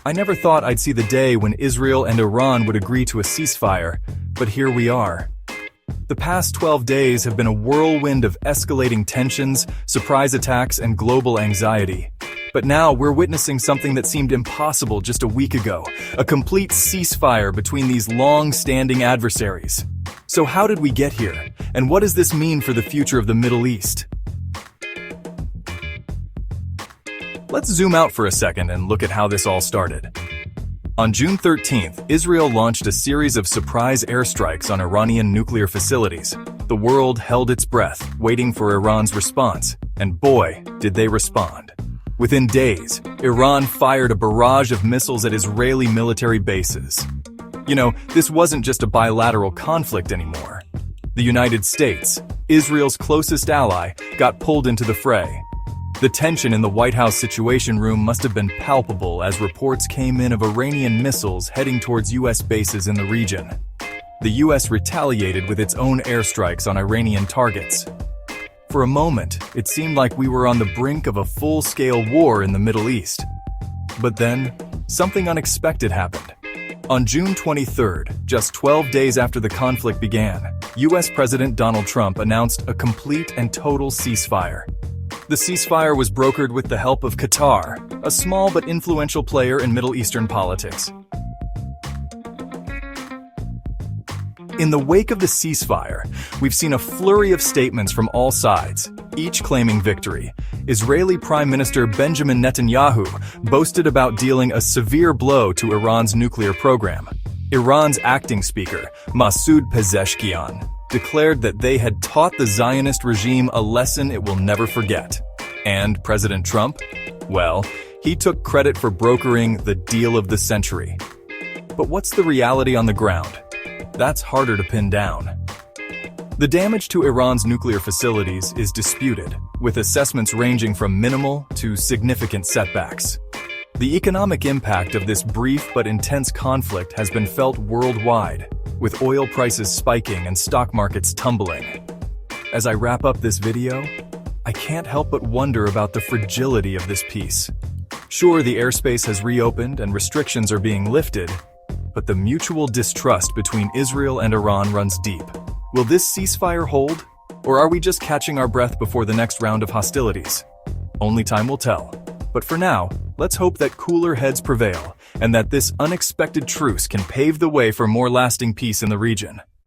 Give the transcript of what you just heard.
I never thought I'd see the day when Israel and Iran would agree to a ceasefire, but here we are. The past 12 days have been a whirlwind of escalating tensions, surprise attacks, and global anxiety. But now we're witnessing something that seemed impossible just a week ago, a complete ceasefire between these long-standing adversaries. So how did we get here, and what does this mean for the future of the Middle East? Let's zoom out for a second and look at how this all started. On June 13th, Israel launched a series of surprise airstrikes on Iranian nuclear facilities. The world held its breath, waiting for Iran's response, and boy, did they respond. Within days, Iran fired a barrage of missiles at Israeli military bases. You know, this wasn't just a bilateral conflict anymore. The United States, Israel's closest ally, got pulled into the fray. The tension in the White House Situation Room must have been palpable as reports came in of Iranian missiles heading towards U.S. bases in the region. The U.S. retaliated with its own airstrikes on Iranian targets. For a moment, it seemed like we were on the brink of a full-scale war in the Middle East. But then, something unexpected happened. On June 23rd, just 12 days after the conflict began, U.S. President Donald Trump announced a complete and total ceasefire. The ceasefire was brokered with the help of Qatar, a small but influential player in Middle Eastern politics. In the wake of the ceasefire, we've seen a flurry of statements from all sides, each claiming victory. Israeli Prime Minister Benjamin Netanyahu boasted about dealing a severe blow to Iran's nuclear program. Iran's acting speaker, Masoud Pezeshkian, declared that they had taught the Zionist regime a lesson it will never forget. And President Trump? Well, he took credit for brokering the deal of the century. But what's the reality on the ground? That's harder to pin down. The damage to Iran's nuclear facilities is disputed, with assessments ranging from minimal to significant setbacks. The economic impact of this brief but intense conflict has been felt worldwide, with oil prices spiking and stock markets tumbling. As I wrap up this video, I can't help but wonder about the fragility of this peace. Sure, the airspace has reopened and restrictions are being lifted, but the mutual distrust between Israel and Iran runs deep. Will this ceasefire hold, or are we just catching our breath before the next round of hostilities? Only time will tell. But for now, let's hope that cooler heads prevail and that this unexpected truce can pave the way for more lasting peace in the region.